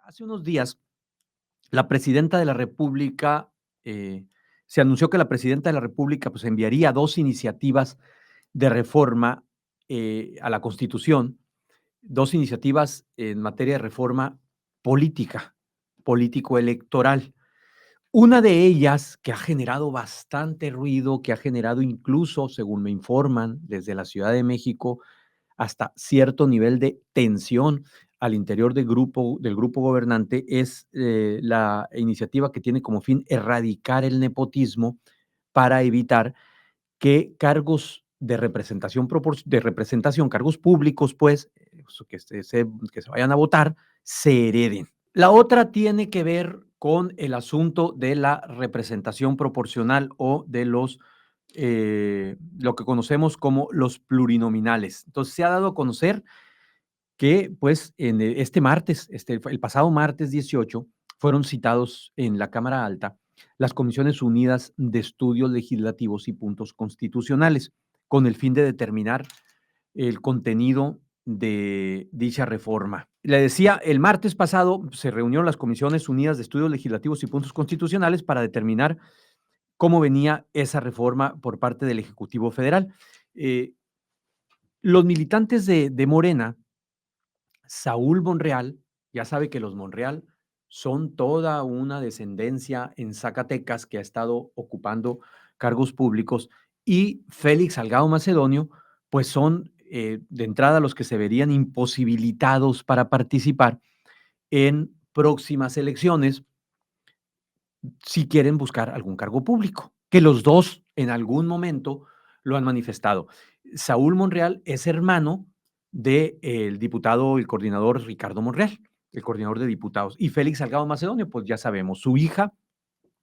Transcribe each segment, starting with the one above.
Hace unos días, la presidenta de la República, se anunció que la presidenta de la República pues, enviaría dos iniciativas de reforma a la Constitución, dos iniciativas en materia de reforma política, político-electoral. Una de ellas que ha generado bastante ruido, que ha generado incluso, según me informan, desde la Ciudad de México, hasta cierto nivel de tensión al interior del grupo gobernante, es la iniciativa que tiene como fin erradicar el nepotismo para evitar que cargos de representación, cargos públicos, pues, que se vayan a votar, se hereden. La otra tiene que ver con el asunto de la representación proporcional o de lo que conocemos como los plurinominales. Entonces, se ha dado a conocer que, pues, en este martes, el pasado martes 18, fueron citados en la Cámara Alta las Comisiones Unidas de Estudios Legislativos y Puntos Constitucionales, con el fin de determinar el contenido de dicha reforma. Le decía, el martes pasado se reunieron las Comisiones Unidas de Estudios Legislativos y Puntos Constitucionales para determinar cómo venía esa reforma por parte del Ejecutivo Federal. Eh, los militantes de Morena, Saúl Monreal, ya sabe que los Monreal son toda una descendencia en Zacatecas que ha estado ocupando cargos públicos, y Félix Salgado Macedonio, pues son de entrada los que se verían imposibilitados para participar en próximas elecciones si quieren buscar algún cargo público, que los dos en algún momento lo han manifestado. Saúl Monreal es hermano del diputado, el coordinador Ricardo Monreal, el coordinador de diputados, y Félix Salgado Macedonio, pues ya sabemos, su hija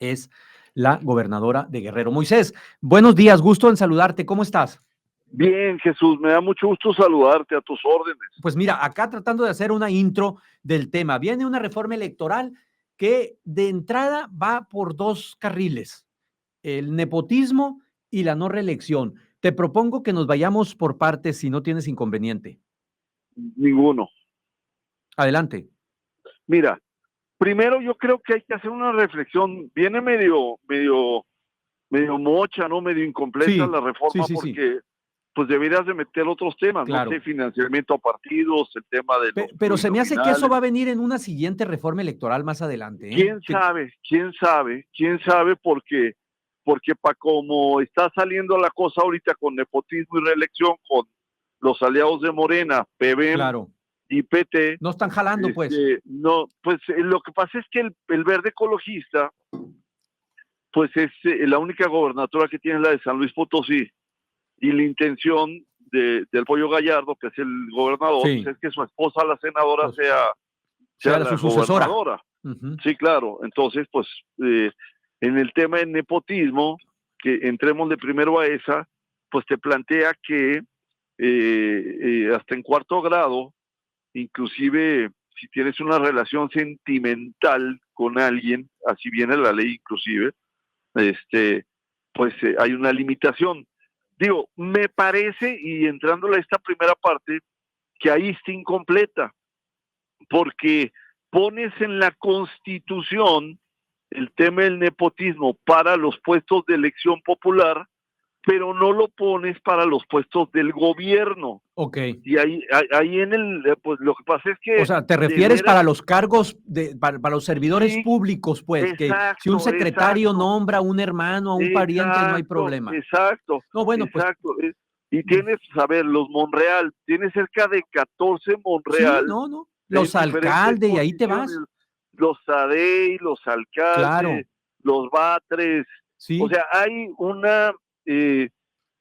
es la gobernadora de Guerrero. Moisés, buenos días, gusto en saludarte, ¿cómo estás? Bien, Jesús, me da mucho gusto saludarte, a tus órdenes. Pues mira, acá tratando de hacer una intro del tema, viene una reforma electoral que de entrada va por dos carriles: el nepotismo y la no reelección. Te propongo que nos vayamos por partes si no tienes inconveniente. Ninguno. Adelante. Mira, primero yo creo que hay que hacer una reflexión. Viene medio mocha, ¿no? Medio incompleta Sí, la reforma, sí. porque pues deberías de meter otros temas, Claro. No sé, financiamiento a partidos, el tema de los Pero se me hace que eso va a plurinominales. venir en una siguiente reforma electoral más adelante, ¿eh? ¿Quién sabe? Porque para como está saliendo la cosa ahorita con nepotismo y reelección, con los aliados de Morena, PBM Claro. y PT, No están jalando, pues. no, pues lo que pasa es que el verde ecologista, pues es la única gobernatura que tiene, la de San Luis Potosí, y la intención del Pollo Gallardo, que es el gobernador, Sí. pues es que su esposa, la senadora, Pues, sea su la sucesora. gobernadora. Sí, claro. Entonces, pues, en el tema del nepotismo, que entremos de primero a esa, pues te plantea que hasta en cuarto grado, inclusive si tienes una relación sentimental con alguien, así viene la ley inclusive, pues hay una limitación. Digo, me parece, y entrándole a esta primera parte, que ahí está incompleta, porque pones en la Constitución el tema del nepotismo para los puestos de elección popular, pero no lo pones para los puestos del gobierno. Ok. Y ahí en pues lo que pasa es que... O sea, ¿te refieres para los cargos, para los servidores sí, públicos, pues? Que si un exacto, secretario exacto, nombra a un hermano, a un pariente, no hay problema. No, bueno, pues exacto. Y tienes, a ver, los Monreal, tienes cerca de 14 sí, Monreal no. en Los diferentes alcaldes, y ahí te posiciones, vas. los ADEI, los Claro, alcaldes, los Batres, o sí, sea, hay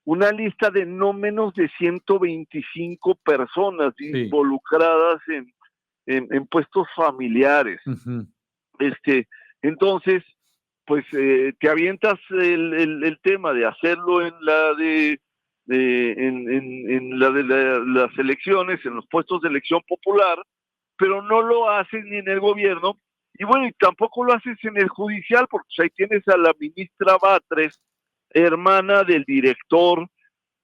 una lista de no menos de 125 personas sí. involucradas en puestos familiares. Ujú. Entonces, pues te avientas el tema de hacerlo en la en la de las elecciones, en los puestos de elección popular, pero no lo haces ni en el gobierno, y bueno, y tampoco lo haces en el judicial, porque pues, ahí tienes a la ministra Batres, hermana del director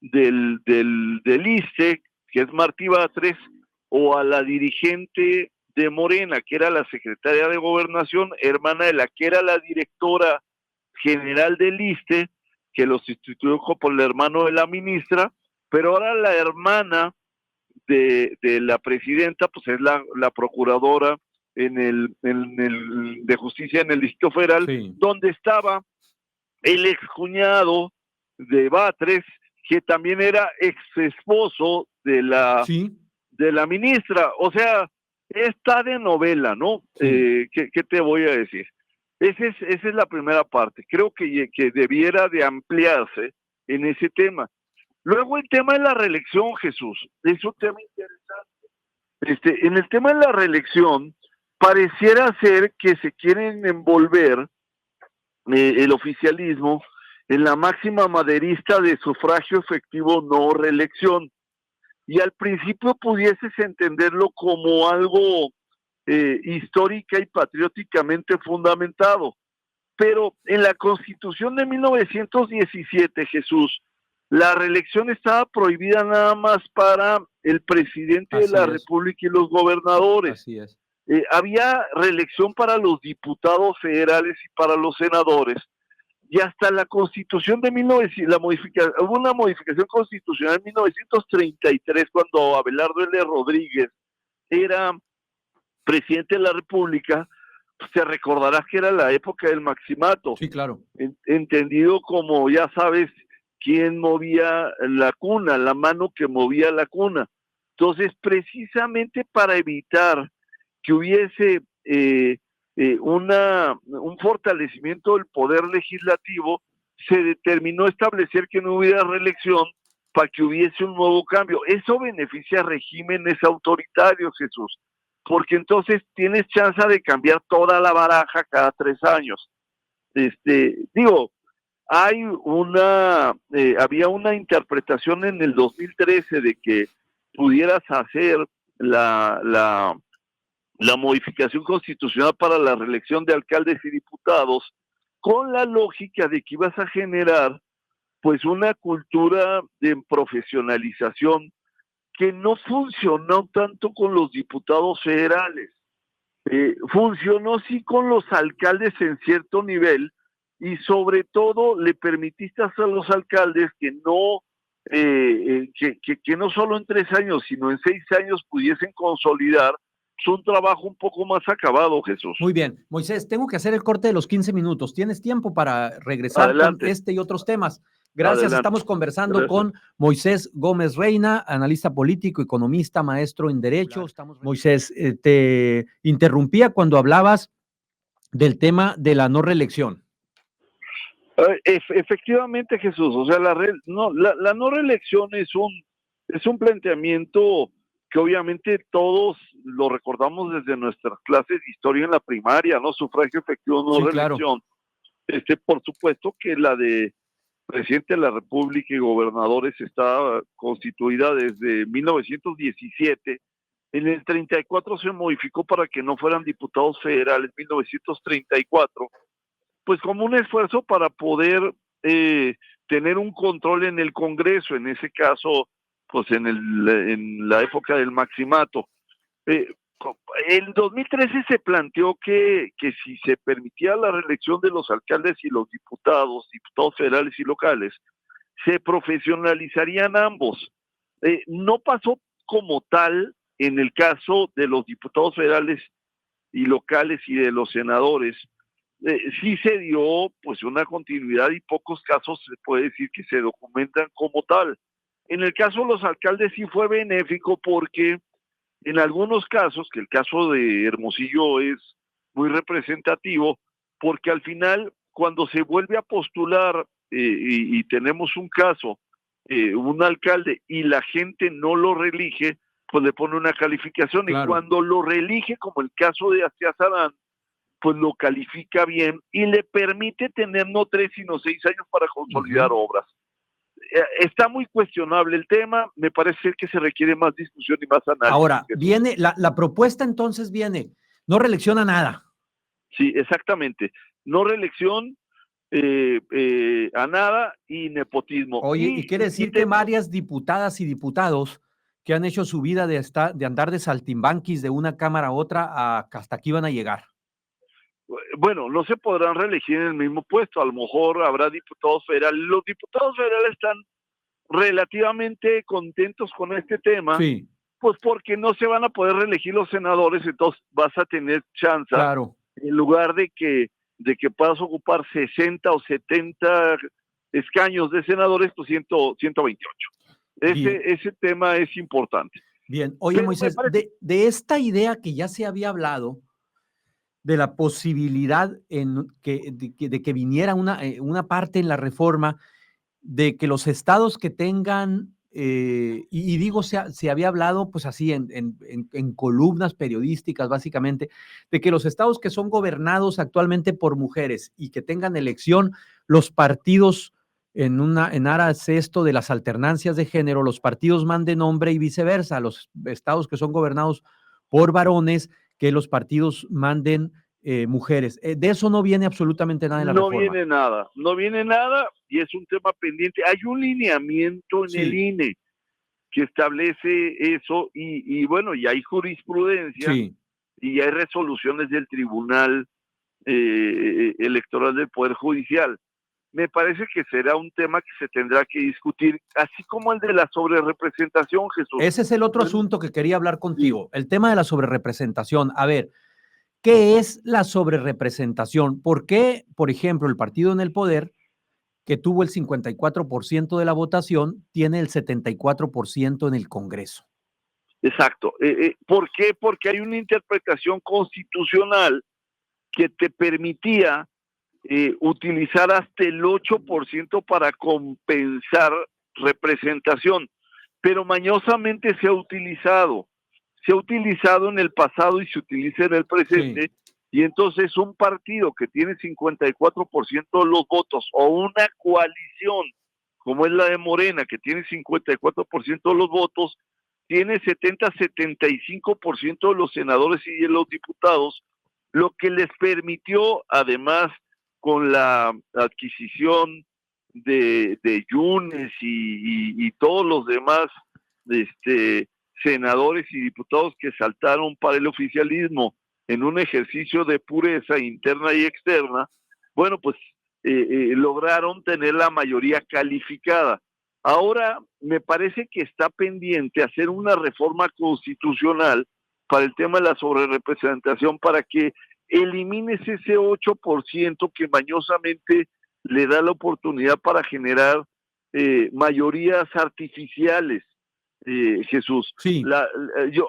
del ISSSTE, que es Martí Batres, o a la dirigente de Morena, que era la secretaria de Gobernación, hermana de la que era la directora general del ISSSTE, que lo sustituyó por el hermano de la ministra, pero ahora la hermana de la presidenta, pues es la procuradora de justicia en el Distrito Federal, Sí. donde estaba el excuñado de Batres, que también era ex esposo Sí. de la ministra. O sea, está de novela, ¿no? Sí. ¿Qué te voy a decir? Esa es la primera parte. Creo que debiera de ampliarse en ese tema. Luego el tema de la reelección, Jesús, es un tema interesante. En el tema de la reelección, pareciera ser que se quieren envolver el oficialismo en la máxima maderista de sufragio efectivo no reelección. Y al principio pudieses entenderlo como algo histórica y patrióticamente fundamentado. Pero en la Constitución de 1917, Jesús, la reelección estaba prohibida nada más para el presidente de la República y los gobernadores. Así es. Había reelección para los diputados federales y para los senadores. Y hasta la Constitución de 1900, hubo una modificación constitucional en 1933 cuando Abelardo L. Rodríguez era presidente de la República. Te recordarás que era la época del maximato. Sí, claro. Entendido como, ya sabes, quién movía la cuna, la mano que movía la cuna. Entonces, precisamente para evitar que hubiese un fortalecimiento del poder legislativo, se determinó establecer que no hubiera reelección para que hubiese un nuevo cambio. Eso beneficia a regímenes autoritarios, Jesús, porque entonces tienes chance de cambiar toda la baraja cada 3 años. Había una interpretación en el 2013 de que pudieras hacer la modificación constitucional para la reelección de alcaldes y diputados con la lógica de que ibas a generar pues una cultura de profesionalización que no funcionó tanto con los diputados federales. Funcionó sí con los alcaldes en cierto nivel, y sobre todo le permitiste hacer a los alcaldes que no solo en 3 años, sino en 6 años pudiesen consolidar un trabajo un poco más acabado, Jesús. Muy bien. Moisés, tengo que hacer el corte de los 15 minutos. ¿Tienes tiempo para regresar Adelante. con este y otros temas? Gracias. Adelante. Estamos conversando con Moisés Gómez Reina, analista político, economista, maestro en Derecho. Moisés, te interrumpía cuando hablabas del tema de la no reelección. Efectivamente, Jesús, o sea, la no reelección es un planteamiento que obviamente todos lo recordamos desde nuestras clases de historia en la primaria, ¿no? Sufragio efectivo, no reelección. Claro. Por supuesto que la de presidente de la República y gobernadores está constituida desde 1917. En el 34 se modificó para que no fueran diputados federales, 1934, pues como un esfuerzo para poder tener un control en el Congreso, en ese caso, pues en la época del maximato. En 2013 se planteó que si se permitía la reelección de los alcaldes y los diputados federales y locales, se profesionalizarían ambos. No pasó como tal en el caso de los diputados federales y locales y de los senadores. Sí se dio pues una continuidad y pocos casos se puede decir que se documentan como tal. En el caso de los alcaldes sí fue benéfico porque en algunos casos, que el caso de Hermosillo es muy representativo, porque al final cuando se vuelve a postular y tenemos un caso, un alcalde y la gente no lo reelige, pues le pone una calificación. Claro. Y cuando lo reelige, como el caso de Astiazarán, pues lo califica bien y le permite tener no 3 sino 6 años para consolidar obras. Está muy cuestionable el tema, me parece que se requiere más discusión y más análisis. Ahora, viene, la propuesta entonces viene, no reelecciona nada. Sí, exactamente, no reelección a nada y nepotismo. Oye, y quiere decir que varias diputadas y diputados que han hecho su vida de andar de saltimbanquis de una cámara a otra hasta aquí van a llegar. Bueno, no se podrán reelegir en el mismo puesto, a lo mejor habrá diputados federales. Los diputados federales están relativamente contentos con este tema, sí, pues porque no se van a poder reelegir los senadores, entonces vas a tener chance, claro. en lugar de que puedas ocupar 60 o 70 escaños de senadores, pues 128. Ese tema es importante. Bien, oye Moisés, de esta idea que ya se había hablado, de la posibilidad de que viniera una parte en la reforma de que los estados que tengan, y digo, se había hablado pues así en columnas periodísticas básicamente, de que los estados que son gobernados actualmente por mujeres y que tengan elección, los partidos en aras esto de las alternancias de género, los partidos manden hombre y viceversa, los estados que son gobernados por varones, que los partidos manden mujeres. De eso no viene absolutamente nada en la reforma. No viene nada y es un tema pendiente. Hay un lineamiento en el INE que establece eso y bueno, y hay jurisprudencia y hay resoluciones del Tribunal Electoral del Poder Judicial. Me parece que será un tema que se tendrá que discutir, así como el de la sobrerepresentación, Jesús. Ese es el otro asunto que quería hablar contigo, el tema de la sobrerepresentación. A ver, ¿qué es la sobrerepresentación? ¿Por qué, por ejemplo, el partido en el poder, que tuvo el 54% de la votación, tiene el 74% en el Congreso? Exacto. ¿Por qué? Porque hay una interpretación constitucional que te permitía utilizar hasta el 8% para compensar representación, pero mañosamente se ha utilizado en el pasado y se utiliza en el presente, y entonces un partido que tiene 54% de los votos o una coalición como es la de Morena, que tiene 54% de los votos, tiene 70-75% de los senadores y de los diputados, lo que les permitió, además, con la adquisición de Yunes y todos los demás senadores y diputados que saltaron para el oficialismo en un ejercicio de pureza interna y externa, bueno, pues lograron tener la mayoría calificada. Ahora me parece que está pendiente hacer una reforma constitucional para el tema de la sobrerepresentación, para que elimines ese 8% que mañosamente le da la oportunidad para generar mayorías artificiales, Jesús.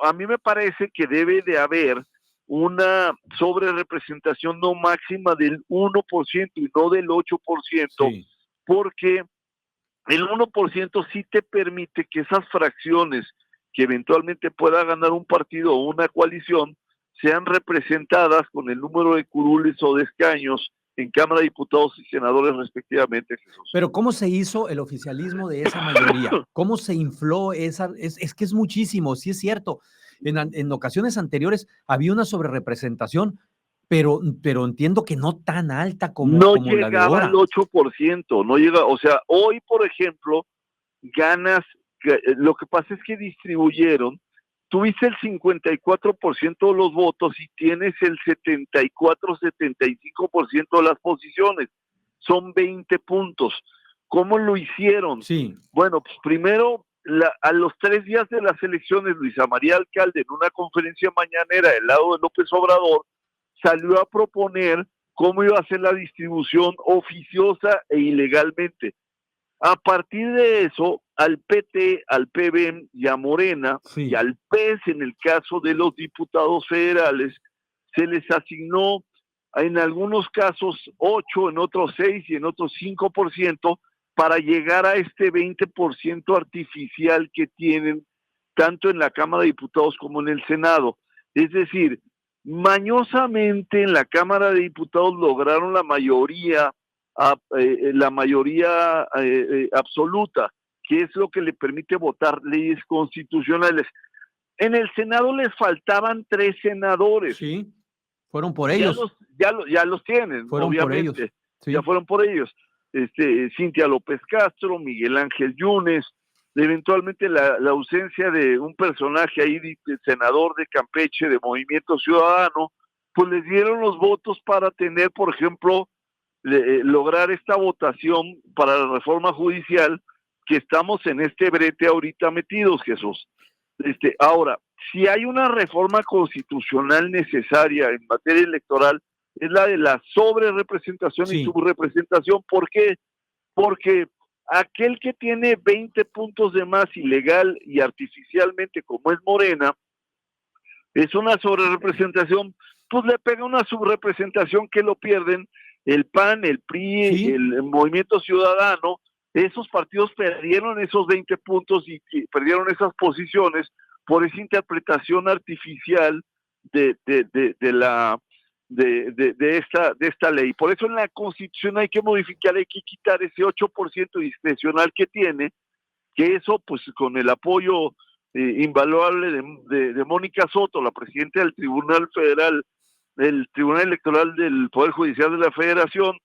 A mí me parece que debe de haber una sobrerepresentación no máxima del 1% y no del 8%, porque el 1% sí te permite que esas fracciones que eventualmente pueda ganar un partido o una coalición sean representadas con el número de curules o de escaños en Cámara de Diputados y Senadores respectivamente, Jesús. Pero ¿cómo se hizo el oficialismo de esa mayoría? ¿Cómo se infló esa? Es que es muchísimo, sí es cierto. En ocasiones anteriores había una sobrerepresentación, pero entiendo que no tan alta como la de ahora. No llegaba al 8%, no llega, o sea, hoy, por ejemplo, ganas, lo que pasa es que distribuyeron, tuviste el 54% de los votos y tienes el 74-75% de las posiciones. Son 20 puntos. ¿Cómo lo hicieron? Bueno, pues primero, a los 3 días de las elecciones, Luisa María Alcalde, en una conferencia mañanera del lado de López Obrador, salió a proponer cómo iba a ser la distribución oficiosa e ilegalmente. A partir de eso, al PT, al PBM y a Morena y al PES, en el caso de los diputados federales, se les asignó en algunos casos 8, en otros 6 y en otros 5% para llegar a este 20% artificial que tienen tanto en la Cámara de Diputados como en el Senado. Es decir, mañosamente en la Cámara de Diputados lograron la mayoría absoluta, que es lo que le permite votar leyes constitucionales. En el Senado les faltaban 3 senadores. Sí, fueron por ellos. Ya los tienen, fueron obviamente. Por ellos. Ya fueron por ellos. Cintia López Castro, Miguel Ángel Yunes, eventualmente la ausencia de un personaje ahí, de senador de Campeche, de Movimiento Ciudadano, pues les dieron los votos para tener, por ejemplo, lograr esta votación para la reforma judicial, que estamos en este brete ahorita metidos, Jesús. Ahora, si hay una reforma constitucional necesaria en materia electoral, es la de la sobrerepresentación Sí. y subrepresentación. ¿Por qué? Porque aquel que tiene 20 puntos de más ilegal y artificialmente, como es Morena, es una sobrerepresentación, pues le pega una subrepresentación que lo pierden el PAN, el PRI, ¿Sí? el Movimiento Ciudadano. Esos partidos perdieron esos 20 puntos y perdieron esas posiciones por esa interpretación artificial de esta ley. Por eso en la Constitución hay que modificar, hay que quitar ese 8% discrecional que tiene, que eso pues con el apoyo invaluable de Mónica Soto, la presidenta del Tribunal Federal, del Tribunal Electoral del Poder Judicial de la Federación,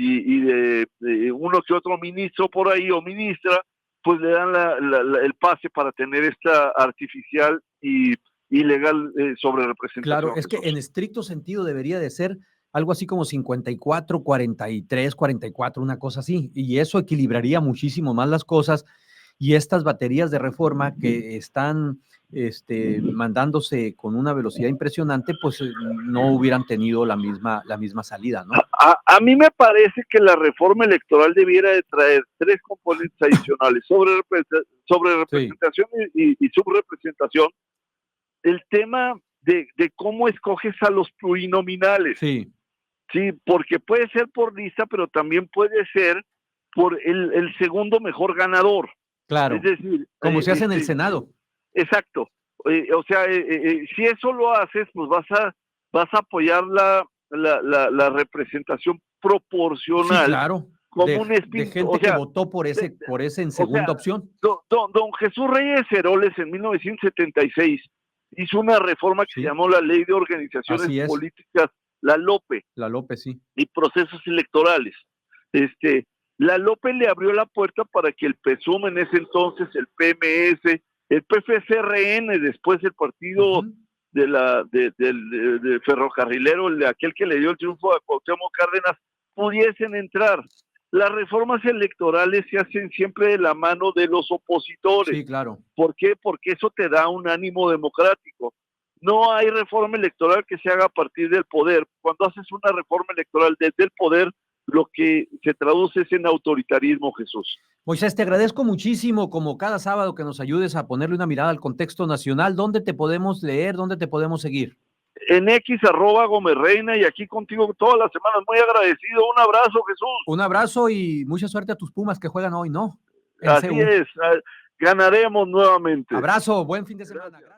y de uno que otro ministro por ahí o ministra, pues le dan el pase para tener esta artificial y ilegal sobrerepresentación. Claro, es que en estricto sentido debería de ser algo así como 54, 43, 44, una cosa así, y eso equilibraría muchísimo más las cosas, y estas baterías de reforma que están mandándose con una velocidad impresionante, pues no hubieran tenido la misma salida, ¿no? A mí me parece que la reforma electoral debiera de traer 3 componentes adicionales: sobrerepresentación sí, y subrepresentación. El tema de cómo escoges a los plurinominales. Sí. Sí, porque puede ser por lista, pero también puede ser por el segundo mejor ganador. Claro, es decir, como se hace en el Senado. Exacto. O sea, si eso lo haces, pues vas a apoyar la representación proporcional. Sí, claro. Como un de gente, o sea, que votó por ese en segunda opción. Don Jesús Reyes Heroles en 1976 hizo una reforma que se llamó la Ley de Organizaciones Políticas, la LOPE. La LOPE, sí. Y procesos electorales. La LOPE le abrió la puerta para que el PSUM en ese entonces, el PMS, el PFCRN, después el partido del ferrocarrilero, aquel que le dio el triunfo a Cuauhtémoc Cárdenas, pudiesen entrar. Las reformas electorales se hacen siempre de la mano de los opositores. Sí, claro. ¿Por qué? Porque eso te da un ánimo democrático. No hay reforma electoral que se haga a partir del poder. Cuando haces una reforma electoral desde el poder, lo que se traduce es en autoritarismo, Jesús. Moisés, te agradezco muchísimo, como cada sábado, que nos ayudes a ponerle una mirada al contexto nacional. ¿Dónde te podemos leer? ¿Dónde te podemos seguir? En X, @GomezReina, y aquí contigo todas las semanas. Muy agradecido. Un abrazo, Jesús. Un abrazo y mucha suerte a tus Pumas que juegan hoy, ¿no? Así es. Ganaremos nuevamente. Abrazo, buen fin de semana. Gracias.